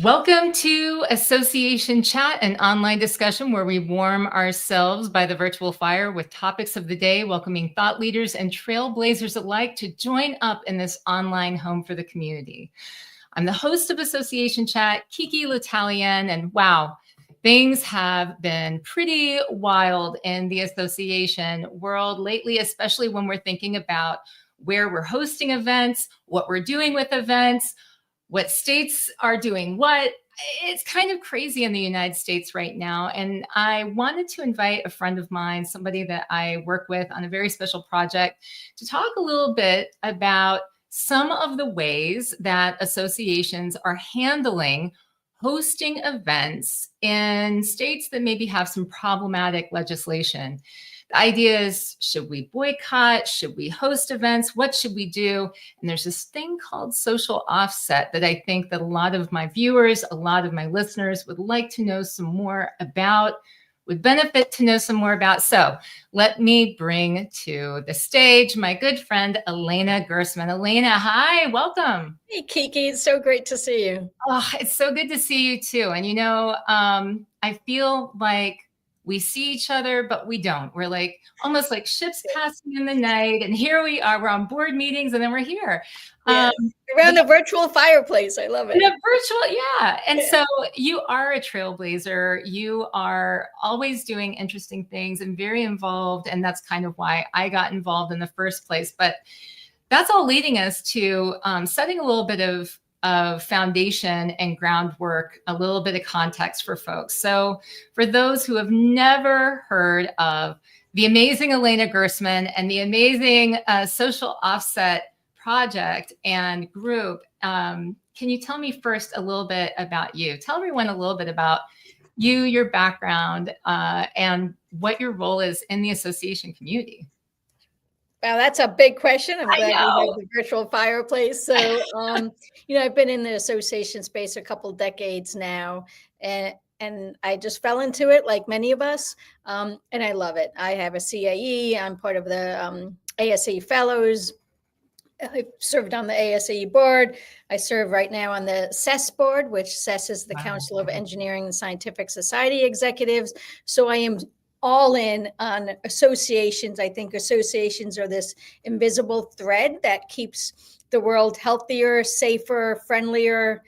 Welcome to Association Chat, an online discussion where we warm ourselves by the virtual fire with topics of the day, welcoming thought leaders and trailblazers alike to join up in this online home for the community. I'm the host of Association Chat, KiKi L'Italien, and wow, things have been pretty wild in the association world lately, especially when we're thinking about where we're hosting events, what we're doing with events, what states are doing what. It's kind of crazy in the United States right now. And I wanted to invite a friend of mine, somebody that I work with on a very special project, to talk a little bit about some of the ways that associations are handling hosting events in states that maybe have some problematic legislation. The idea is, should we boycott? Should we host events? What should we do? And there's this thing called social offset that I think that a lot of my viewers, a lot of my listeners would like to know some more about, would benefit to know some more about. So let me bring to the stage my good friend, Elena Gerstmann. Elena, hi, welcome. Hey, KiKi, it's so great to see you. Oh, it's so good to see you too. And I feel like we see each other, but we don't. We're like almost like ships passing in the night. And here we are, we're on board meetings and then we're here. Yes. Around the virtual fireplace. I love it. The virtual, yeah. And so you are a trailblazer. You are always doing interesting things and very involved. And that's kind of why I got involved in the first place. But that's all leading us to setting a little bit of foundation and groundwork, a little bit of context for folks. So for those who have never heard of the amazing Elena Gerstmann and the amazing Social Offset project and group, can you tell me first a little bit about you? Tell everyone a little bit about you, your background, and what your role is in the association community. Wow, that's a big question. I'm glad we have the virtual fireplace. So, I've been in the association space a couple decades now, and I just fell into it like many of us, and I love it. I have a CAE. I'm part of the ASE Fellows. I served on the ASE board. I serve right now on the CES board, which CES is the Council of Engineering and Scientific Society Executives. So I am all in on associations. I think associations are this invisible thread that keeps the world healthier, safer, friendlier,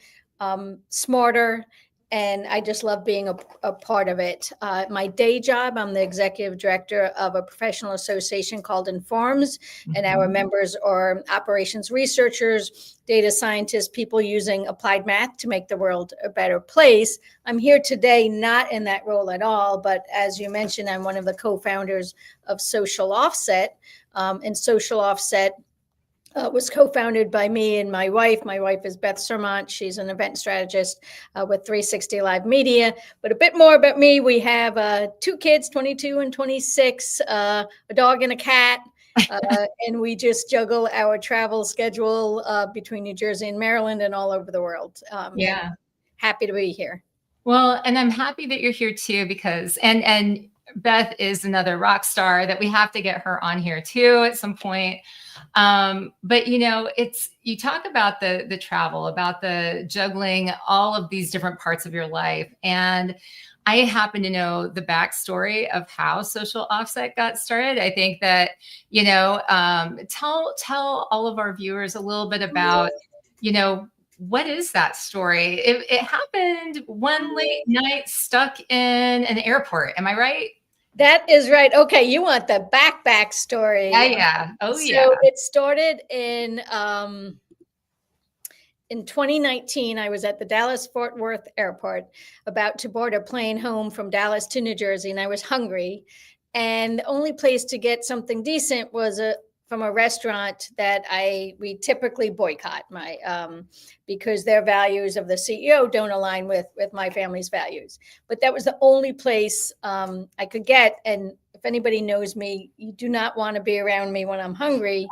smarter. And I just love being a part of it. My day job, I'm the executive director of a professional association called Informs, and our members are operations researchers, data scientists, people using applied math to make the world a better place. I'm here today not in that role at all, but as you mentioned, I'm one of the co-founders of Social Offset, and Social Offset was co-founded by me and my wife. My wife is Beth Sermont. She's an event strategist with 360 Live Media. But a bit more about me. We have 2 kids, 22 and 26, a dog and a cat. And we just juggle our travel schedule between New Jersey and Maryland and all over the world. Yeah. Happy to be here. Well, and I'm happy that you're here too, because, and Beth is another rock star that we have to get her on here too at some point. But you talk about the travel, about the juggling all of these different parts of your life. And I happen to know the backstory of how Social Offset got started. I think that, tell all of our viewers a little bit about, what is that story? It happened one late night stuck in an airport. Am I right? That is right. Okay, you want the back story. Yeah. Oh, yeah. So it started in 2019. I was at the Dallas-Fort Worth airport about to board a plane home from Dallas to New Jersey, and I was hungry. And the only place to get something decent was from a restaurant that we typically boycott because their values of the CEO don't align with my family's values. But that was the only place I could get. And if anybody knows me, you do not want to be around me when I'm hungry.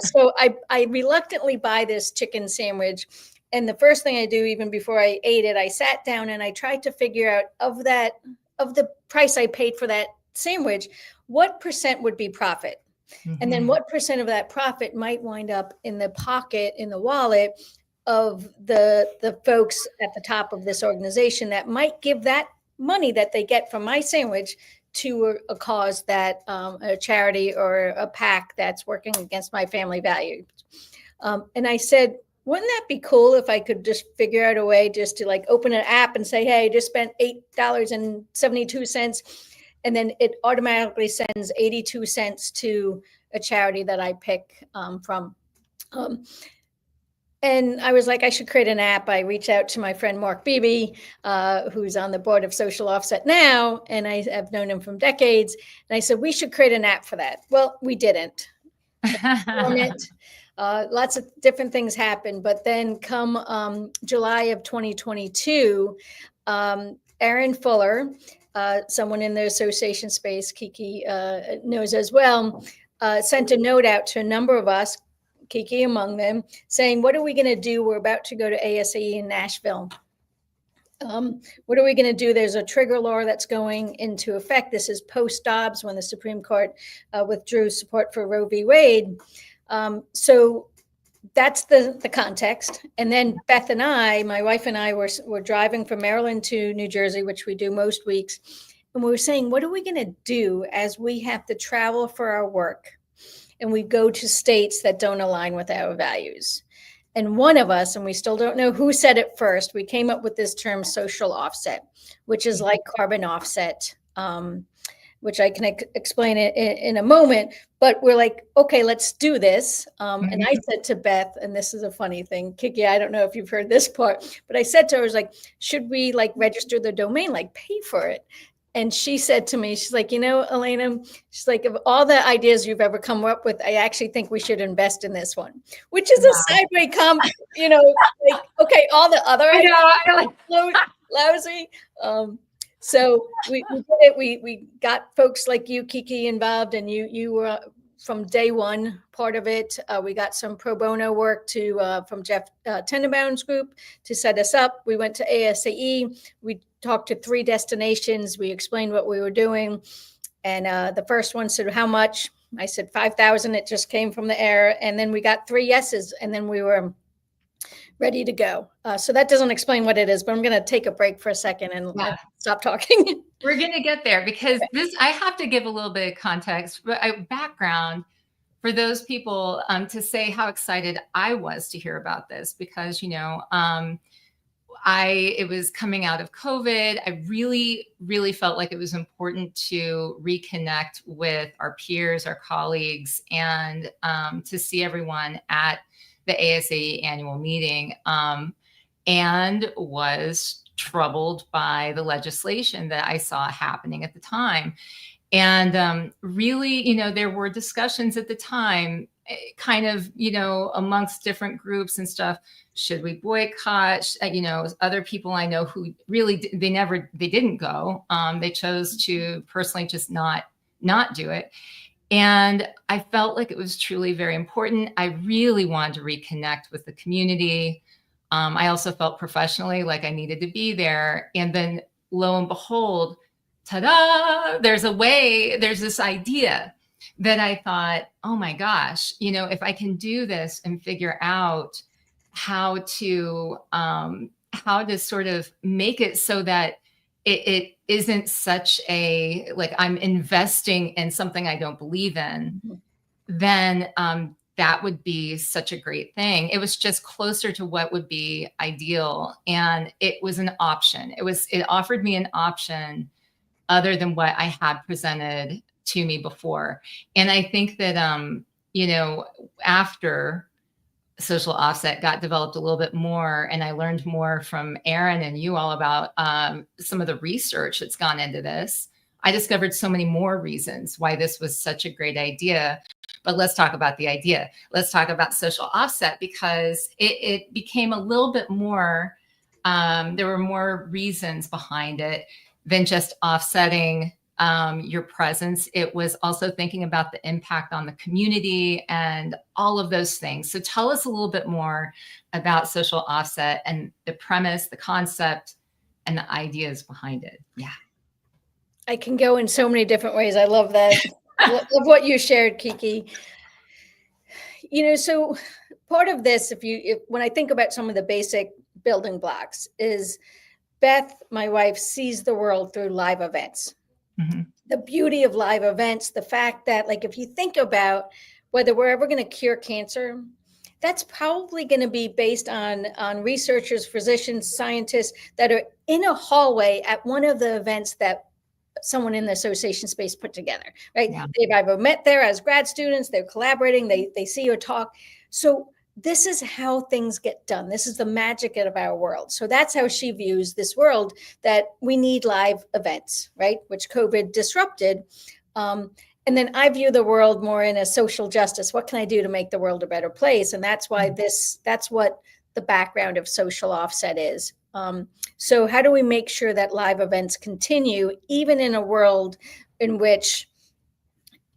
So I reluctantly buy this chicken sandwich. And the first thing I do, even before I ate it, I sat down and I tried to figure out of the price I paid for that sandwich, what % would be profit? And then what % of that profit might wind up in the pocket, in the wallet of the folks at the top of this organization that might give that money that they get from my sandwich to a cause that a charity or a PAC that's working against my family values. And I said, wouldn't that be cool if I could just figure out a way just to like open an app and say, hey, I just spent $8.72, and then it automatically sends 82 cents to a charity that I pick from. And I was like, I should create an app. I reached out to my friend Mark Beebe, who's on the board of SocialOffset now, and I have known him from decades. And I said, we should create an app for that. Well, we didn't. Lots of different things happened. But then come July of 2022, Aaron Fuller, someone in the association space, KiKi knows as well, sent a note out to a number of us, KiKi among them, saying, what are we going to do? We're about to go to ASME in Nashville. What are we going to do? There's a trigger law that's going into effect. This is post-Dobbs, when the Supreme Court withdrew support for Roe v. Wade. So that's the context. And then Beth and I, my wife and I, were driving from Maryland to New Jersey, which we do most weeks. And we were saying, what are we going to do as we have to travel for our work? And we go to states that don't align with our values. And one of us, and we still don't know who said it first, we came up with this term social offset, which is like carbon offset, which I can explain it in a moment. But we're like, okay, let's do this. And I said to Beth, and this is a funny thing, KiKi, I don't know if you've heard this part, but I said to her, I was like, should we like register the domain, like pay for it? And she said to me, she's like, you know, Elena, she's like, of all the ideas you've ever come up with, I actually think we should invest in this one, which is a sideways comment, you know, like, okay, all the other ideas are lousy. So we did it. We got folks like you, KiKi, involved, and you were from day one part of it. We got some pro bono work from Jeff Tenenbaum's group to set us up. We went to ASME. We talked to 3 destinations. We explained what we were doing. And the first one said, how much? I said, 5,000. It just came from the air. And then we got 3 yeses, and then we were ready to go. So that doesn't explain what it is, but I'm going to take a break for a second and stop talking. We're going to get there, because I have to give a little bit of context, background for those people to say how excited I was to hear about this, because, you know, it was coming out of COVID. I really, really felt like it was important to reconnect with our peers, our colleagues, and to see everyone at the ASME annual meeting, and was troubled by the legislation that I saw happening at the time. And really, you know, there were discussions at the time, kind of, you know, amongst different groups and stuff. Should we boycott? You know, other people I know who really, they didn't go. They chose to personally just not do it. And I felt like it was truly very important. I really wanted to reconnect with the community. I also felt professionally like I needed to be there. And then lo and behold, ta-da, there's this idea that I thought, oh my gosh, you know, if I can do this and figure out how to sort of make it so that it isn't such a, like, I'm investing in something I don't believe in, then that would be such a great thing. It was just closer to what would be ideal. And it was an option. It offered me an option other than what I had presented to me before. And I think that, you know, after SocialOffset got developed a little bit more, and I learned more from Aaron and you all about some of the research that's gone into this, I discovered so many more reasons why this was such a great idea. But let's talk about the idea. Let's talk about SocialOffset, because it became a little bit more, there were more reasons behind it than just offsetting your presence. It was also thinking about the impact on the community and all of those things. So tell us a little bit more about SocialOffset and the premise, the concept, and the ideas behind it. Yeah. I can go in so many different ways. I love that. Love what you shared, KiKi. You know, so part of this, when I think about some of the basic building blocks, is Beth, my wife, sees the world through live events. Mm-hmm. The beauty of live events, the fact that, like, if you think about whether we're ever going to cure cancer, that's probably going to be based on researchers, physicians, scientists that are in a hallway at one of the events that someone in the association space put together, right? Yeah. They've either met there as grad students, they're collaborating, they see or talk. So this is how things get done. This is the magic of our world. So that's how she views this world, that we need live events, right? Which COVID disrupted. And then I view the world more in a social justice. What can I do to make the world a better place? And that's why that's what the background of SocialOffset is. So how do we make sure that live events continue, even in a world in which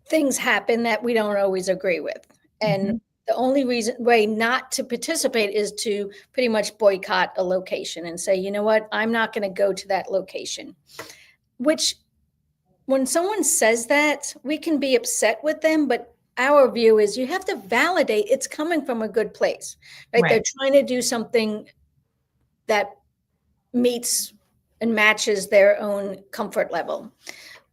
things happen that we don't always agree with? And the only way not to participate is to pretty much boycott a location and say, you know what, I'm not going to go to that location. Which, when someone says that, we can be upset with them, but our view is you have to validate it's coming from a good place, right? They're trying to do something that meets and matches their own comfort level.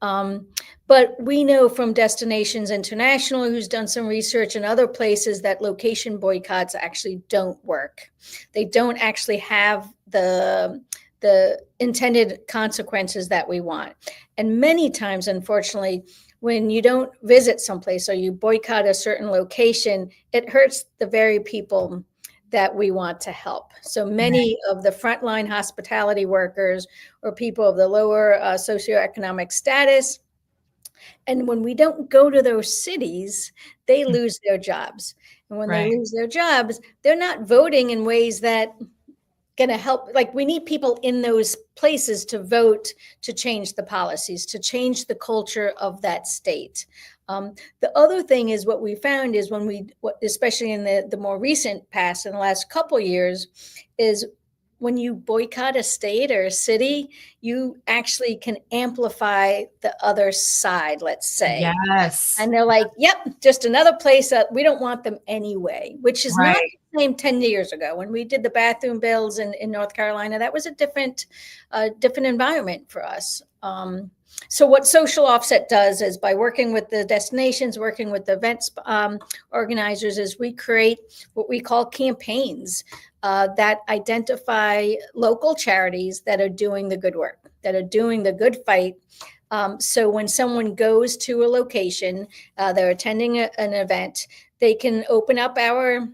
But we know from Destinations International, who's done some research in other places, that location boycotts actually don't work. They don't actually have the intended consequences that we want. And many times, unfortunately, when you don't visit someplace or you boycott a certain location, it hurts the very people that we want to help. So many of the frontline hospitality workers or people of the lower socioeconomic status. And when we don't go to those cities, they lose their jobs. And when they lose their jobs, they're not voting in ways that going to help. Like, we need people in those places to vote, to change the policies, to change the culture of that state. The other thing is, what we found is especially in the more recent past, in the last couple of years, is when you boycott a state or a city, you actually can amplify the other side, let's say. Yes. And they're like, yep, just another place that we don't want them anyway, which is not the same 10 years ago. When we did the bathroom bills in North Carolina, that was a different environment for us. So what SocialOffset does is, by working with the destinations, working with the events organizers, is we create what we call campaigns that identify local charities that are doing the good work, that are doing the good fight. So when someone goes to a location, they're attending an event, they can open up our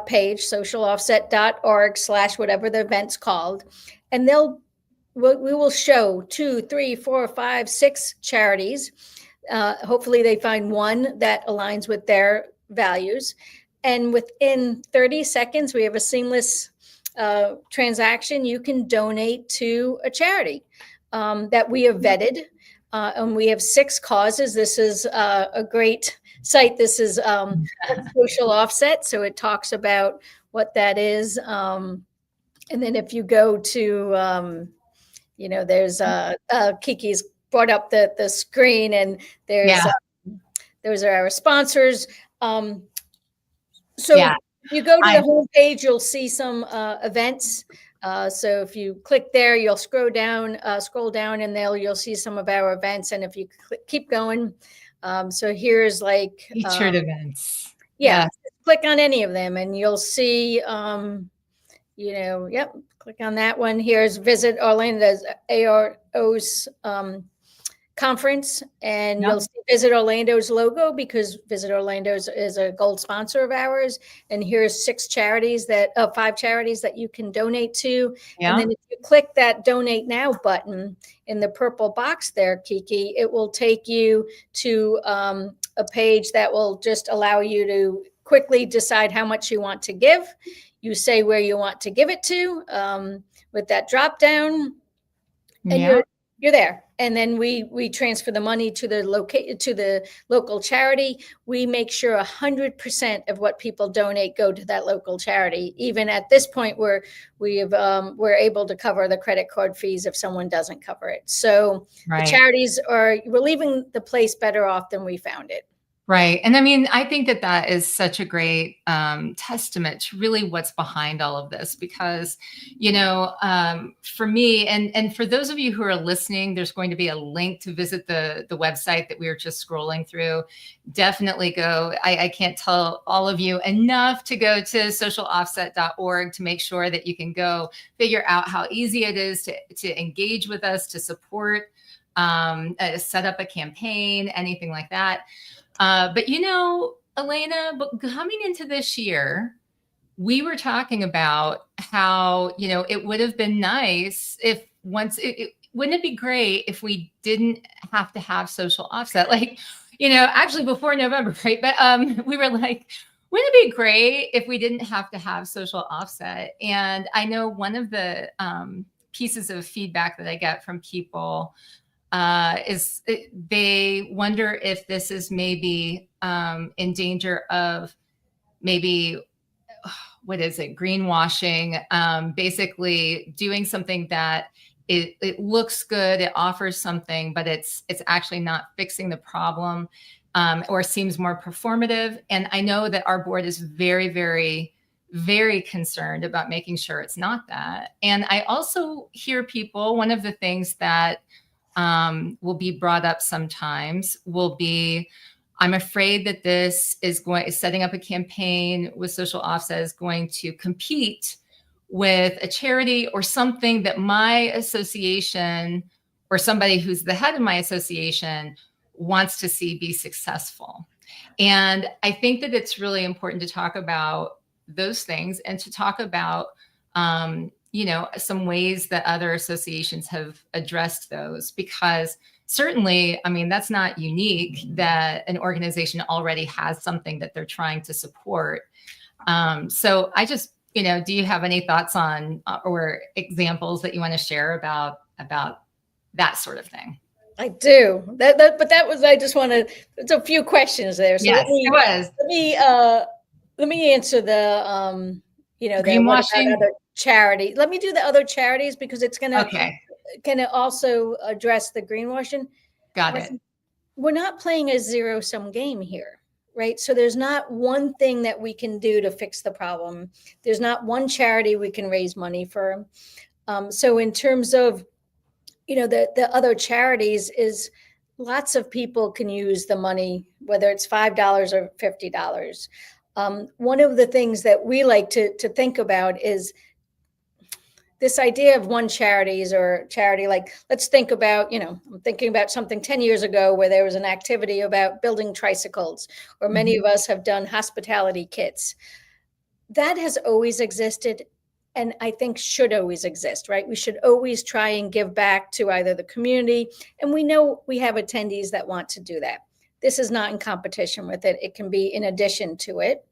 page, socialoffset.org/ whatever the event's called, and we will show 2, 3, 4, 5, 6 charities. Hopefully they find one that aligns with their values. And within 30 seconds, we have a seamless transaction. You can donate to a charity that we have vetted. And we have 6 causes. This is a great site. This is SocialOffset. So it talks about what that is. And then if you go to, there's KiKi's brought up the screen, and those are our sponsors. So you go to the homepage, you'll see some events. So if you click there, you'll scroll down, and you'll see some of our events. And if you keep going, so here's like featured events. Click on any of them, and you'll see. Click on that one. Here's Visit Orlando's ARO's conference, and you'll see Visit Orlando's logo, because Visit Orlando's is a gold sponsor of ours. And here's 5 charities that you can donate to. And then if you click that Donate Now button in the purple box there, KiKi, it will take you to a page that will just allow you to quickly decide how much you want to give. You say where you want to give it to with that drop down, and you're there. And then we transfer the money to the local charity. We make sure 100% of what people donate go to that local charity. Even at this point, we're able to cover the credit card fees if someone doesn't cover it. So the charities we're leaving the place better off than we found it. Right. And I mean, I think that that is such a great testament to really what's behind all of this, because, for me, and for those of you who are listening, there's going to be a link to visit the website that we were just scrolling through. Definitely go. I can't tell all of you enough to go to socialoffset.org to make sure that you can go figure out how easy it is to engage with us, to support, set up a campaign, anything like that. But Elena, but coming into this year, we were talking about how, it would have been nice if wouldn't it be great if we didn't have to have social offset? Like, actually before November, right? But we were like, wouldn't it be great if we didn't have to have social offset? And I know one of the pieces of feedback that I get from people they wonder if this is maybe in danger of maybe, what is it, greenwashing, basically doing something that it looks good, it offers something, but it's actually not fixing the problem, or seems more performative. And I know that our board is very, very, very concerned about making sure it's not that. And I also hear people, one of the things that will be brought up sometimes will be, I'm afraid that this is setting up a campaign with social offset is going to compete with a charity or something that my association or somebody who's the head of my association wants to see be successful. And I think that it's really important to talk about those things and to talk about some ways that other associations have addressed those, because certainly, I mean, that's not unique that an organization already has something that they're trying to support. So I just, do you have any thoughts on or examples that you want to share about that sort of thing? I do. But that was, I just want to, it's a few questions there. So yes, it was. Let me answer the, what about other charity? Let me do the other charities because it's going to also address the greenwashing. Got it. We're not playing a zero-sum game here, right? So there's not one thing that we can do to fix the problem. There's not one charity we can raise money for. So in terms of, the other charities is lots of people can use the money, whether it's $5 or $50. One of the things that we like to think about is this idea of one charities or charity. Like, let's think about, I'm thinking about something 10 years ago where there was an activity about building tricycles, or many of us have done hospitality kits. That has always existed, and I think should always exist, right? We should always try and give back to either the community, and we know we have attendees that want to do that. This is not in competition with it. It can be in addition to it.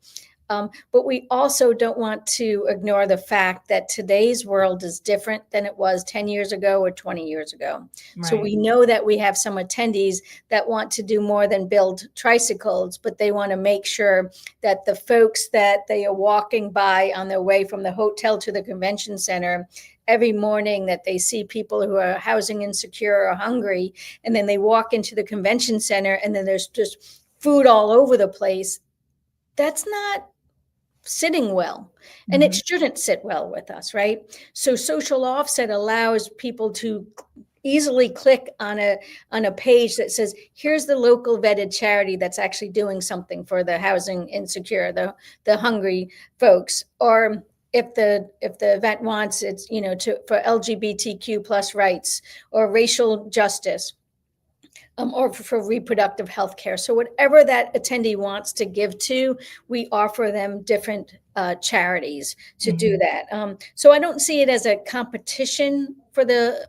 But we also don't want to ignore the fact that today's world is different than it was 10 years ago or 20 years ago. Right. So we know that we have some attendees that want to do more than build tricycles, but they want to make sure that the folks that they are walking by on their way from the hotel to the convention center every morning, that they see people who are housing insecure or hungry, and then they walk into the convention center and then there's just food all over the place. That's not sitting well, and it shouldn't sit well with us, right? So social offset allows people to easily click on a page that says, here's the local vetted charity that's actually doing something for the housing insecure, the hungry folks. Or if the event wants, it's for LGBTQ plus rights or racial justice, or for reproductive health care. So whatever that attendee wants to give to, we offer them different charities to do that. So I don't see it as a competition for the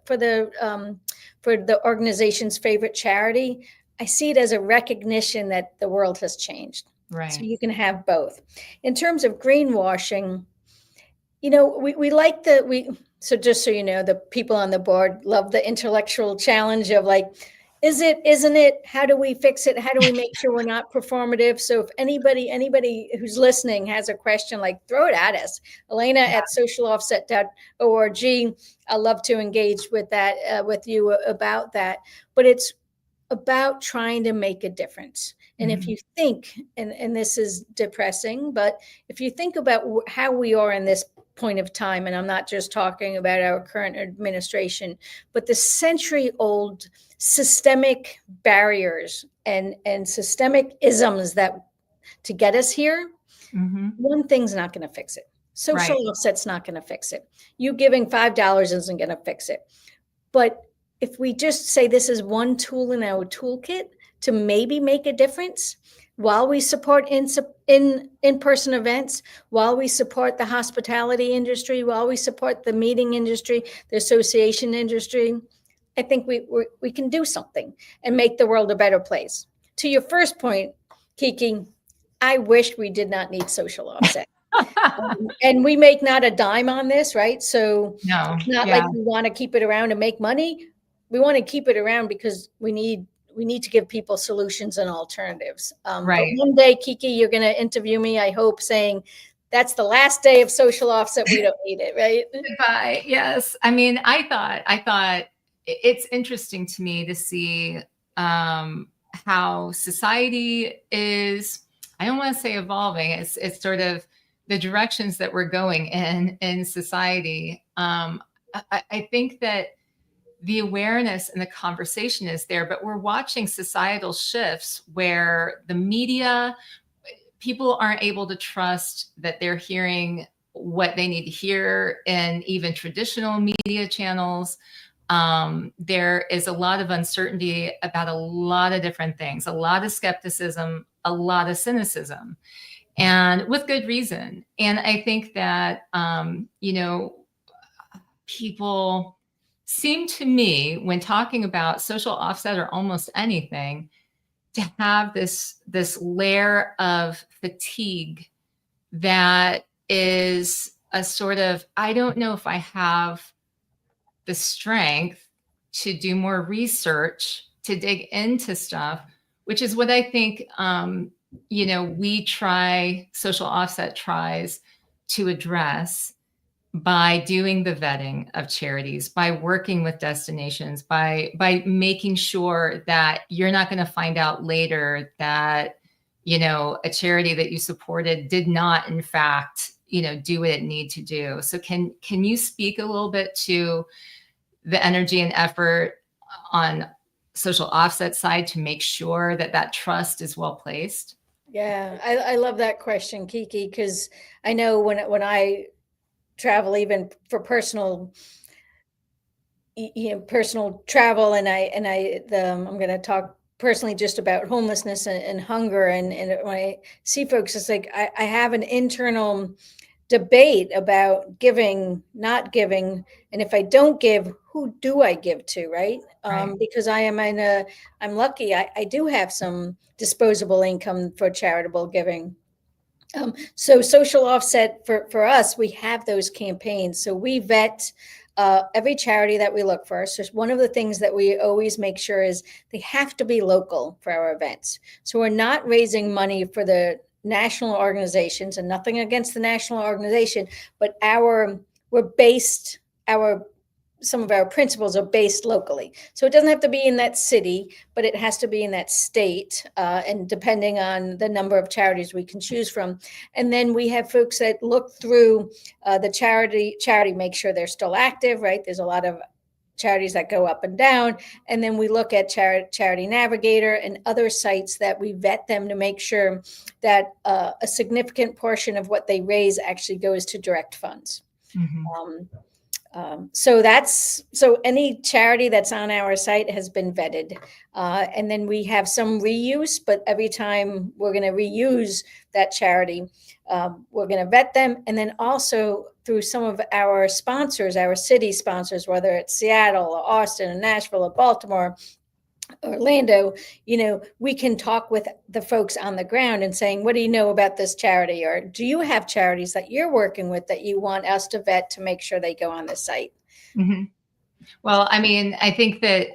organization's favorite charity. I see it as a recognition that the world has changed. Right. So you can have both. In terms of greenwashing, we like so just so you know, the people on the board love the intellectual challenge of like, is it, isn't it? How do we fix it? How do we make sure we're not performative? So if anybody who's listening has a question, like, throw it at us. Elena at socialoffset.org. I love to engage with that, with you about that. But it's about trying to make a difference. And if you think, and this is depressing, but if you think about how we are in this point of time, and I'm not just talking about our current administration, but the century-old systemic barriers and systemic isms that to get us here, one thing's not going to fix it. Social offset's not going to fix it. You giving $5 isn't going to fix it. But if we just say this is one tool in our toolkit to maybe make a difference while we support in-person events, while we support the hospitality industry, while we support the meeting industry, the association industry, I think we can do something and make the world a better place. To your first point, KiKi, I wish we did not need social offset. And we make not a dime on this, right? So it's not like we want to keep it around to make money. We want to keep it around because we need to give people solutions and alternatives. But one day, KiKi, you're going to interview me, I hope, saying that's the last day of social offset. We don't need it, right? Goodbye. Yes. I mean, I thought it's interesting to me to see how society is, I don't want to say evolving. It's sort of the directions that we're going in society. I think that the awareness and the conversation is there, but we're watching societal shifts where the media, people aren't able to trust that they're hearing what they need to hear in even traditional media channels. There is a lot of uncertainty about a lot of different things, a lot of skepticism, a lot of cynicism, and with good reason. And I think that, people seem to me, when talking about social offset or almost anything, to have this layer of fatigue that is a sort of, I don't know if I have the strength to do more research, to dig into stuff, which is what I think, social offset tries to address by doing the vetting of charities, by working with destinations, by making sure that you're not going to find out later that, a charity that you supported did not, in fact, do what it need to do. So can you speak a little bit to the energy and effort on social offset side to make sure that trust is well placed? Yeah, I love that question, KiKi, because I know when I travel, even for personal travel, and I'm going to talk personally just about homelessness and hunger, and when I see folks, it's like I have an internal debate about giving, not giving, and if I don't give, who do I give to, right? Because I'm lucky, I do have some disposable income for charitable giving. So social offset for us, we have those campaigns. So we vet every charity that we look for. So one of the things that we always make sure is they have to be local for our events. So we're not raising money for the national organizations, and nothing against the national organization, but some of our principles are based locally. So it doesn't have to be in that city, but it has to be in that state, and depending on the number of charities we can choose from. And then we have folks that look through the charity, make sure they're still active, right? There's a lot of charities that go up and down. And then we look at Charity Navigator and other sites that we vet them to make sure that a significant portion of what they raise actually goes to direct funds. So any charity that's on our site has been vetted. And then we have some reuse, but every time we're going to reuse that charity, we're going to vet them. And then also through some of our sponsors, our city sponsors, whether it's Seattle or Austin or Nashville or Baltimore, Orlando, we can talk with the folks on the ground and saying, what do you know about this charity? Or do you have charities that you're working with that you want us to vet to make sure they go on the site? Well, I mean, I think that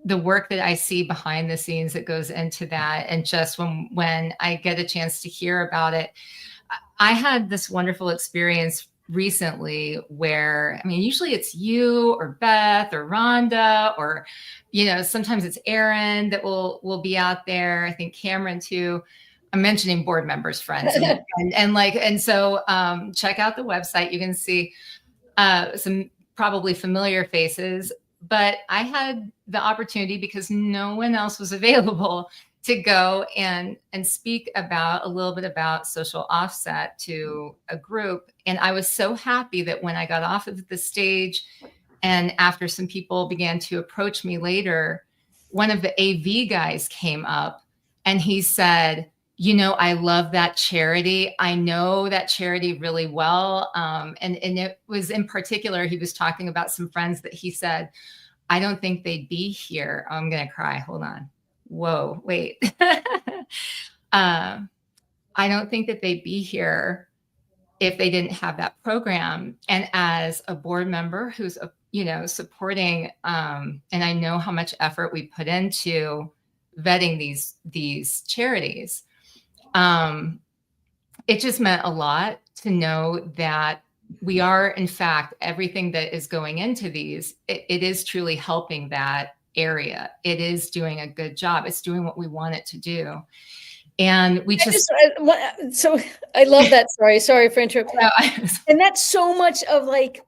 the work that I see behind the scenes that goes into that, and just when I get a chance to hear about it, I had this wonderful experience recently where, I mean, usually it's you or Beth or Rhonda, or, you know, sometimes it's Erin that will be out there. I think Cameron too. I'm mentioning board members, friends, and so check out the website. You can see some probably familiar faces, but I had the opportunity, because no one else was available, to go and speak about a little bit about social offset to a group. And I was so happy that when I got off of the stage, and after some people began to approach me later, one of the AV guys came up and he said, you know, I love that charity. I know that charity really well. And it was, in particular, he was talking about some friends that he said, I don't think they'd be here. Oh, I'm going to cry. Hold on. Whoa, wait. I don't think that they'd be here if they didn't have that program. And as a board member who's, you know, supporting, and I know how much effort we put into vetting these charities, it just meant a lot to know that we are, in fact, everything that is going into these, it is truly helping that area. It is doing a good job. It's doing what we want it to do. And we so I love that story. Sorry for interrupting. And that's so much of, like,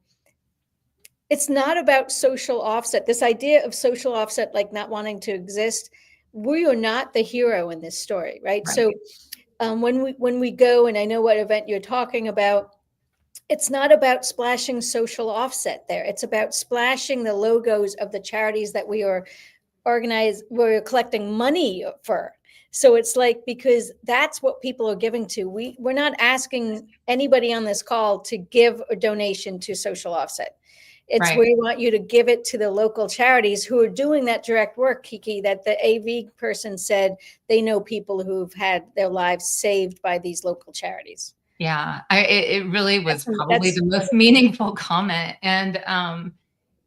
it's not about social offset. This idea of social offset, like not wanting to exist, we are not the hero in this story, right? So when we go, and I know what event you're talking about, it's not about splashing social offset there. It's about splashing the logos of the charities that we are we're collecting money for. So it's like, because that's what people are giving to. We're not asking anybody on this call to give a donation to social offset. It's we want you to give it to the local charities who are doing that direct work, KiKi, that the AV person said they know people who've had their lives saved by these local charities. Yeah, it really was probably the most meaningful comment. And,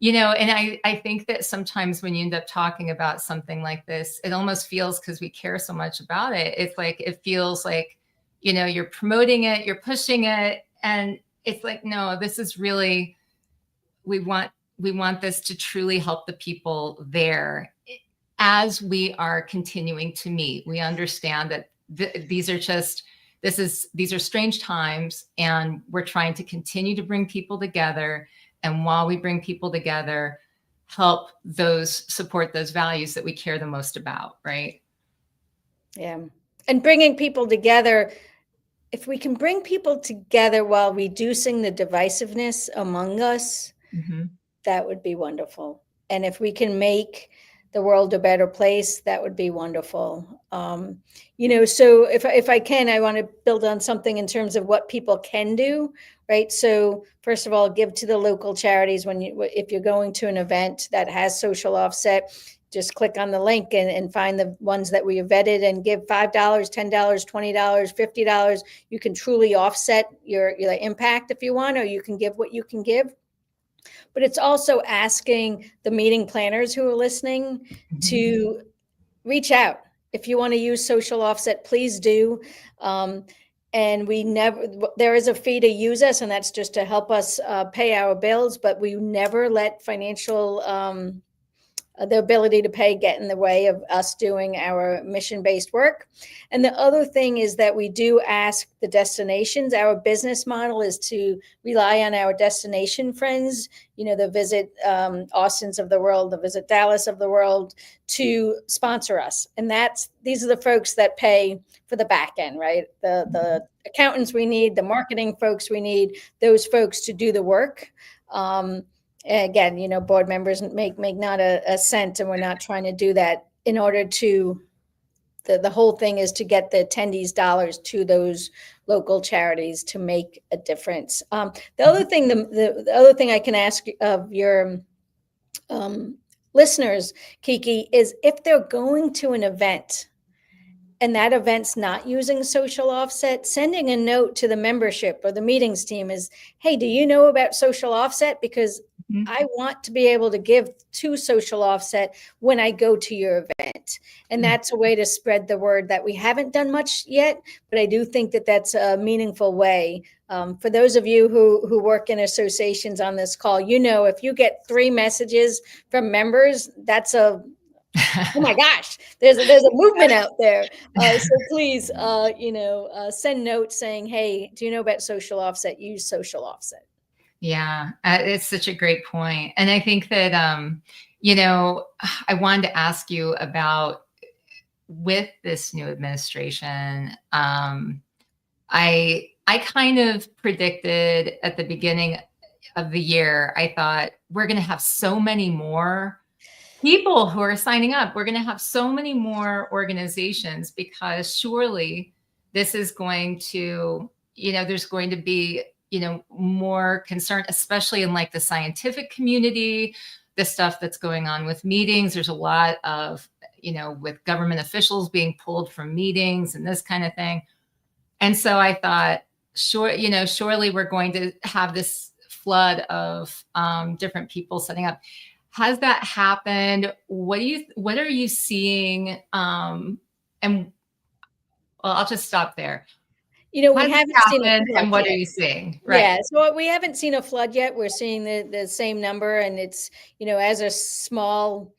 you know, and I think that sometimes when you end up talking about something like this, it almost feels, because we care so much about it, it's like, it feels like, you know, you're promoting it, you're pushing it. And it's like, no, this is really, we want this to truly help the people there as we are continuing to meet. We understand that these are strange times, and we're trying to continue to bring people together. And while we bring people together, help support those values that we care the most about, right? Yeah. And bringing people together, if we can bring people together while reducing the divisiveness among us, that would be wonderful. And if we can make the world a better place, that would be wonderful. You know, so if I can, I want to build on something in terms of what people can do, right? So first of all, give to the local charities. If you're going to an event that has social offset, just click on the link and find the ones that we have vetted and give $5, $10, $20, $50. You can truly offset your impact if you want, or you can give what you can give. But it's also asking the meeting planners who are listening to reach out. If you want to use social offset, please do. And there is a fee to use us, and that's just to help us pay our bills, but we never let financial the ability to pay get in the way of us doing our mission-based work. And the other thing is that we do ask the destinations. Our business model is to rely on our destination friends, you know, the Visit Austins of the world, the Visit Dallas of the world, to sponsor us. And these are the folks that pay for the back end, right? The accountants we need, the marketing folks we need, those folks to do the work. Again, you know, board members make not a cent, and we're not trying to do that. In order to, the whole thing is to get the attendees' dollars to those local charities to make a difference. The other thing, the other thing I can ask of your listeners, KiKi, is if they're going to an event and that event's not using social offset, sending a note to the membership or the meetings team is, hey, do you know about social offset? Because Mhm. I want to be able to give to Social Offset when I go to your event. And Mm. that's a way to spread the word that we haven't done much yet, but I do think that that's a meaningful way. For those of you who work in associations on this call, you know, if you get 3 messages from members, that's a, oh my gosh, there's a movement out there. So please, send notes saying, hey, do you know about Social Offset? Use Social Offset. Yeah, it's such a great point. And I think that, I wanted to ask you about with this new administration. I kind of predicted at the beginning of the year, I thought we're going to have so many more people who are signing up. We're going to have so many more organizations because surely this is going to, there's going to be, more concern, especially in like the scientific community, the stuff that's going on with meetings. There's a lot of, with government officials being pulled from meetings and this kind of thing. And so I thought, surely we're going to have this flood of different people setting up. Has that happened? What are you seeing? And well, I'll just stop there. We Has it haven't seen a happened flood and what are yet. you seeing? Right. Yeah, so we haven't seen a flood yet. We're seeing the same number, and it's, as a small,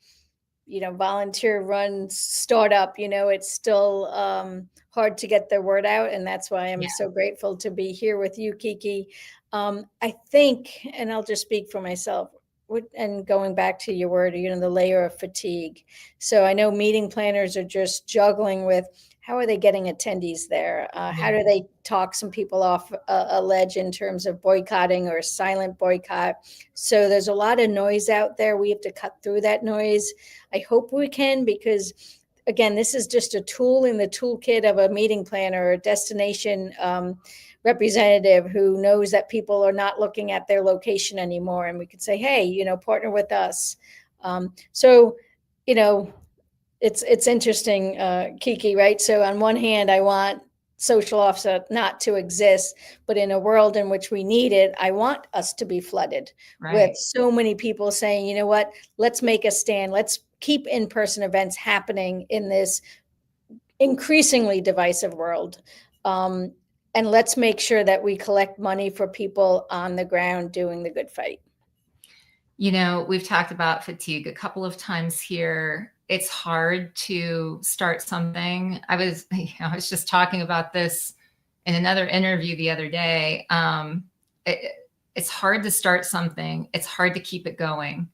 volunteer run startup, it's still hard to get the word out. And that's why I'm Yeah. so grateful to be here with you, KiKi. I think, and I'll just speak for myself, and going back to your word, the layer of fatigue. So I know meeting planners are just juggling with how are they getting attendees there? How do they talk some people off a ledge in terms of boycotting or silent boycott? So there's a lot of noise out there. We have to cut through that noise. I hope we can, because again, this is just a tool in the toolkit of a meeting planner or um, representative who knows that people are not looking at their location anymore. And we could say, hey, partner with us. So, it's interesting, KiKi, right? So on one hand, I want Social Offset not to exist, but in a world in which we need it, I want us to be flooded with Right. so many people saying, you know what, let's make a stand. Let's keep in-person events happening in this increasingly divisive world. And let's make sure that we collect money for people on the ground doing the good fight. We've talked about fatigue a couple of times here. It's hard to start something. I was just talking about this in another interview the other day. It's hard to start something. It's hard to keep it going.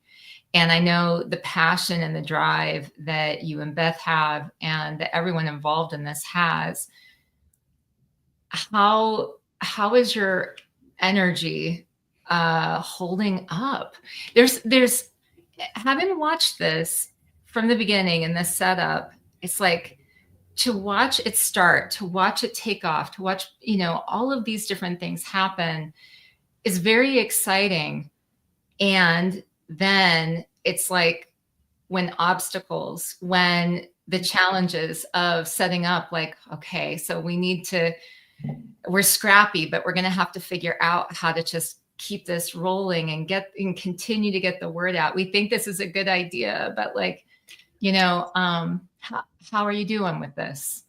And I know the passion and the drive that you and Beth have and that everyone involved in this has. How is your energy holding up? There's having watched this from the beginning in this setup, it's like to watch it start, to watch it take off, to watch, all of these different things happen is very exciting. And then it's like when when the challenges of setting up, like, okay, so we're scrappy, but we're going to have to figure out how to just keep this rolling and continue to get the word out. We think this is a good idea, but how are you doing with this?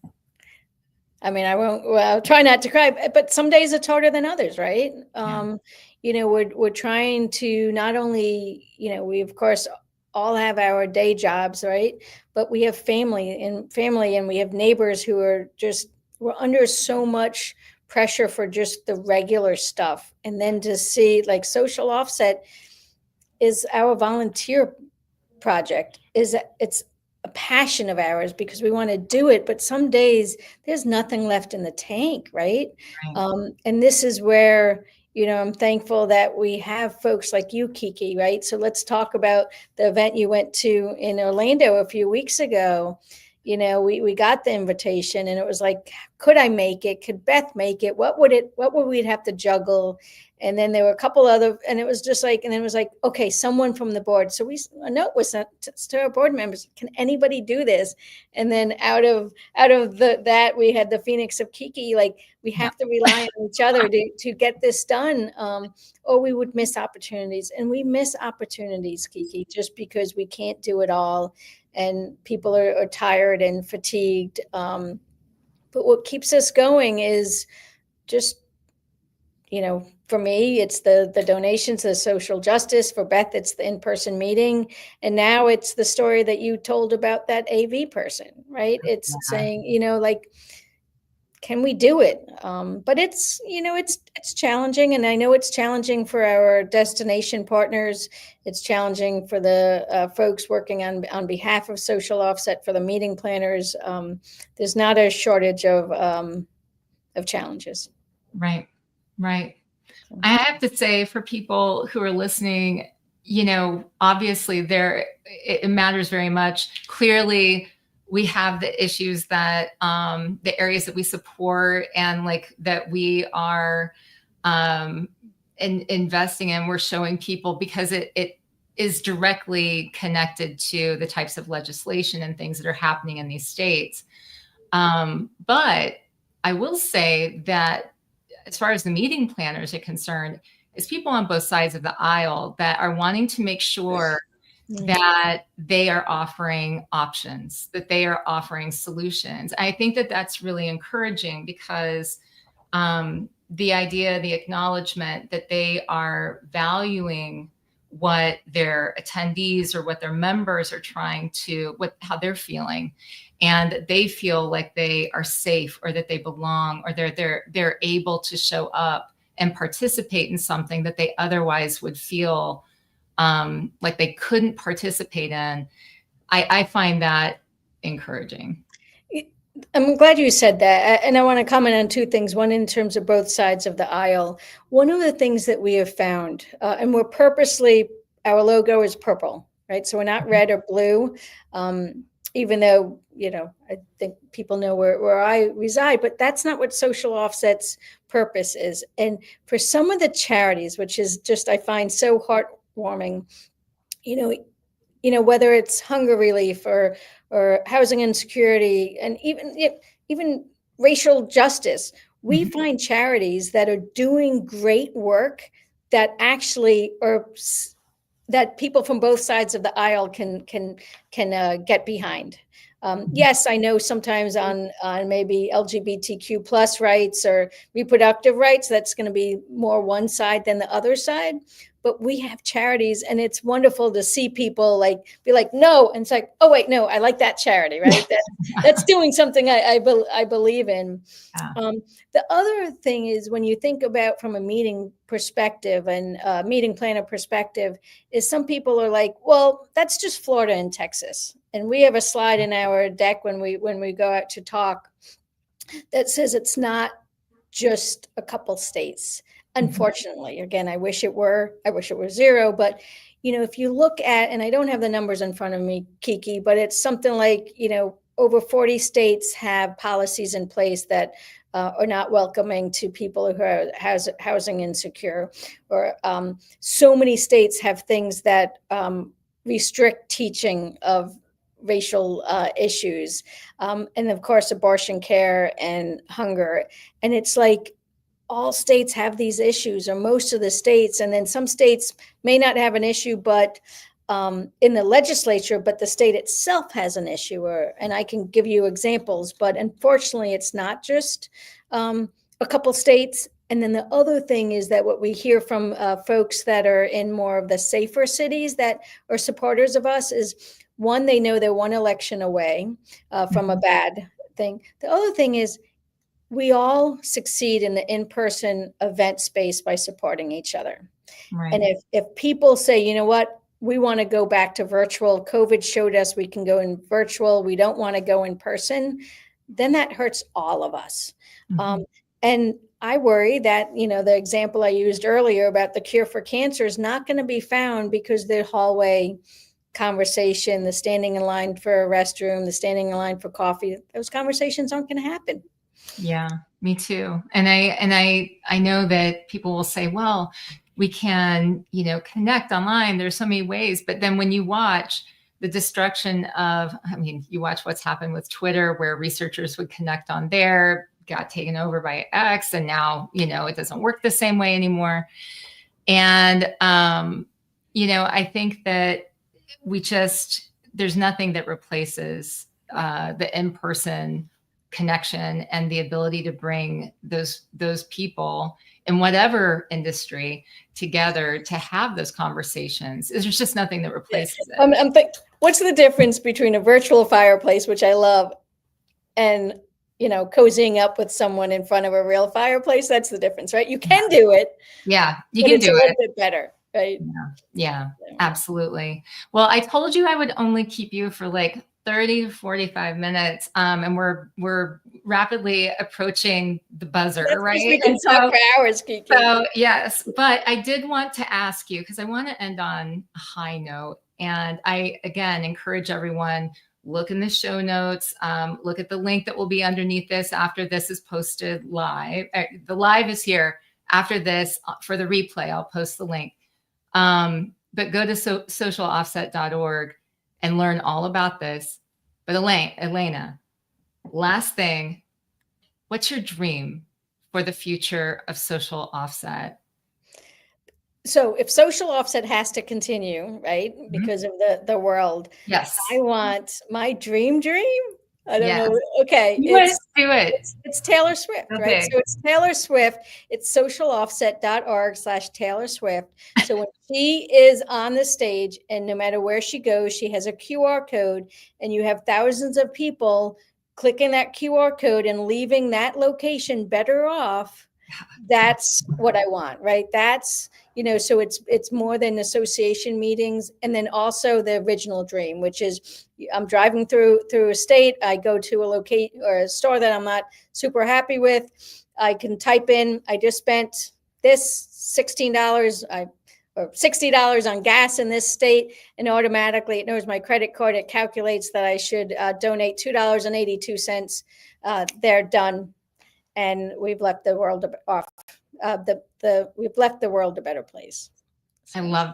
I mean, I'll try not to cry, but some days it's harder than others, right? We're trying to not only, we of course all have our day jobs, right? But we have family and we have neighbors who are we're under so much pressure for just the regular stuff. And then to see like Social Offset is our volunteer project, it's a passion of ours because we want to do it, but some days there's nothing left in the tank, right? Right. And this is where, I'm thankful that we have folks like you, KiKi, right? So let's talk about the event you went to in Orlando a few weeks ago. We got the invitation and it was like, could I make it? Could Beth make it? What would we have to juggle? And then there were a couple other, and it was just like, and then it was like, okay, someone from the board. So a note was sent to our board members, can anybody do this? And then out of that, we had the Phoenix of KiKi, like, we have to rely on each other to get this done, or we would miss opportunities. And we miss opportunities, KiKi, just because we can't do it all. And people are tired and fatigued. But what keeps us going is just, for me, it's the donations, the social justice. For Beth, it's the in-person meeting. And now it's the story that you told about that AV person, right? It's saying, like, can we do it? But it's, it's challenging. And I know it's challenging for our destination partners. It's challenging for the folks working on behalf of SocialOffset, for the meeting planners. There's not a shortage of challenges. Right. Right. I have to say, for people who are listening, obviously it matters very much. Clearly, we have the issues that the areas that we support and like that we are investing in, we're showing people, because it is directly connected to the types of legislation and things that are happening in these states. But I will say that as far as the meeting planners are concerned, is people on both sides of the aisle that are wanting to make sure that they are offering options, that they are offering solutions. I think that that's really encouraging, because the idea, the acknowledgement that they are valuing what their attendees or what their members are trying to, how they're feeling, and they feel like they are safe, or that they belong, or they're able to show up and participate in something that they otherwise would feel like they couldn't participate in. I find that encouraging. I'm glad you said that. And I want to comment on two things. One, in terms of both sides of the aisle. One of the things that we have found, and we're purposely, our logo is purple, right? So we're not red or blue, even though, I think people know where I reside, but that's not what SocialOffset's purpose is. And for some of the charities, which is just, I find so heartwarming, whether it's hunger relief or housing insecurity, and even racial justice, we find charities that are doing great work that actually are, that people from both sides of the aisle can get behind. Yes, I know sometimes on maybe LGBTQ plus rights or reproductive rights, that's going to be more one side than the other side. But we have charities, and it's wonderful to see people be like, no, and it's like, oh wait, no, I like that charity, right? That's doing something I believe in. The other thing is, when you think about from a meeting perspective and meeting planner perspective, is some people are like, well, that's just Florida and Texas. And we have a slide in our deck when we go out to talk that says it's not just a couple states. Unfortunately, again, I wish it were zero, but if you look at, and I don't have the numbers in front of me, KiKi, but it's something like, over 40 states have policies in place that are not welcoming to people who are housing insecure, or so many states have things that restrict teaching of racial issues, and of course, abortion care and hunger. And it's like, all states have these issues, or most of the states, and then some states may not have an issue, but in the legislature, but the state itself has an issue. And I can give you examples, but unfortunately, it's not just a couple states. And then the other thing is that what we hear from folks that are in more of the safer cities that are supporters of us is, one, they know they're one election away from a bad thing. The other thing is, we all succeed in the in-person event space by supporting each other. Right. And if people say, you know what, we want to go back to virtual, COVID showed us we can go in virtual, we don't want to go in person, then that hurts all of us. And I worry that, the example I used earlier about the cure for cancer is not going to be found, because the hallway conversation, the standing in line for a restroom, the standing in line for coffee, those conversations aren't going to happen. Yeah, me too. And I know that people will say, well, we can, connect online. There's so many ways. But then when you watch the destruction of, I mean, you watch what's happened with Twitter, where researchers would connect on there, got taken over by X, and now, it doesn't work the same way anymore. And, I think that there's nothing that replaces the in-person connection and the ability to bring those people in whatever industry together to have those conversations. There's just nothing that replaces it. What's the difference between a virtual fireplace, which I love, and cozying up with someone in front of a real fireplace? That's the difference, right? You can do it. Yeah, you can do it. It's a little bit better, right? Yeah, absolutely. Well, I told you I would only keep you for like 30 to 45 minutes. And we're rapidly approaching the buzzer, right? We can talk for hours, KiKi. So yes, but I did want to ask you, because I want to end on a high note. And I, again, encourage everyone, look in the show notes, look at the link that will be underneath this after this is posted live. The live is here. After this, for the replay, I'll post the link. But go to socialoffset.org and learn all about this. But Elena, last thing, what's your dream for the future of Social Offset? So if Social Offset has to continue, right, because of the world, yes, I want my dream. I don't know. Okay. Do it. It's Taylor Swift, Okay. Right? So it's Taylor Swift. It's socialoffset.org/Taylor Swift. So when she is on the stage, and no matter where she goes, she has a QR code, and you have thousands of people clicking that QR code and leaving that location better off. That's what I want, right? That's, so it's more than association meetings. And then also the original dream, which is I'm driving through a state. I go to a location or a store that I'm not super happy with. I can type in, I just spent this $16 or $60 on gas in this state, and automatically it knows my credit card. It calculates that I should donate $2.82. They're done. And we've left the world we've left the world a better place. So. I love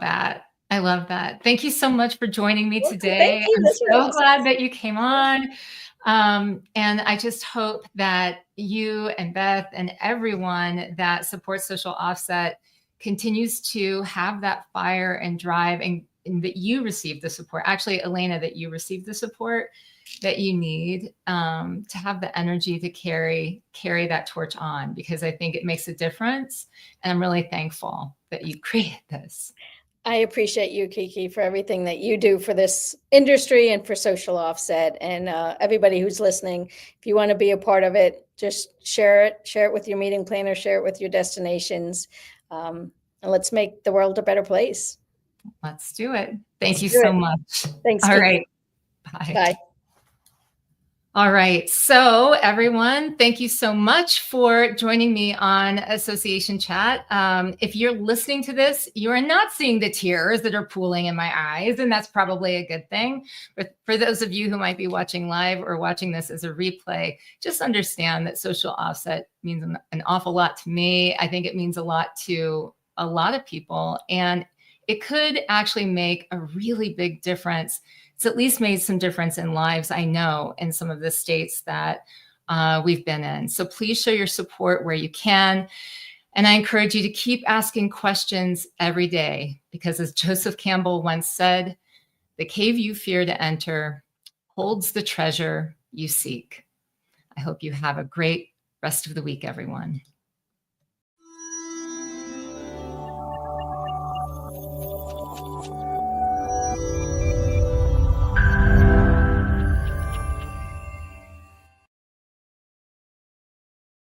that. Thank you so much for joining me today. Thank you. I'm so glad that you came on. And I just hope that you and Beth and everyone that supports Social Offset continues to have that fire and drive, and that you receive the support. Actually, Elena, that you receive the support that you need to have the energy to carry that torch on, because I think it makes a difference. And I'm really thankful that you created this. I appreciate you, KiKi, for everything that you do for this industry and for Social Offset. And everybody who's listening, if you want to be a part of it, just share it with your meeting planner, share it with your destinations, and let's make the world a better place. Let's do it. Thank you so much. Thanks. All right. Bye. Bye. All right. So everyone, thank you so much for joining me on Association Chat. If you're listening to this, you are not seeing the tears that are pooling in my eyes, and that's probably a good thing. But for those of you who might be watching live or watching this as a replay, just understand that Social Offset means an awful lot to me. I think it means a lot to a lot of people, and it could actually make a really big difference. It's at least made some difference in lives, I know, in some of the states that we've been in. So please show your support where you can. And I encourage you to keep asking questions every day, because as Joseph Campbell once said, the cave you fear to enter holds the treasure you seek. I hope you have a great rest of the week, everyone.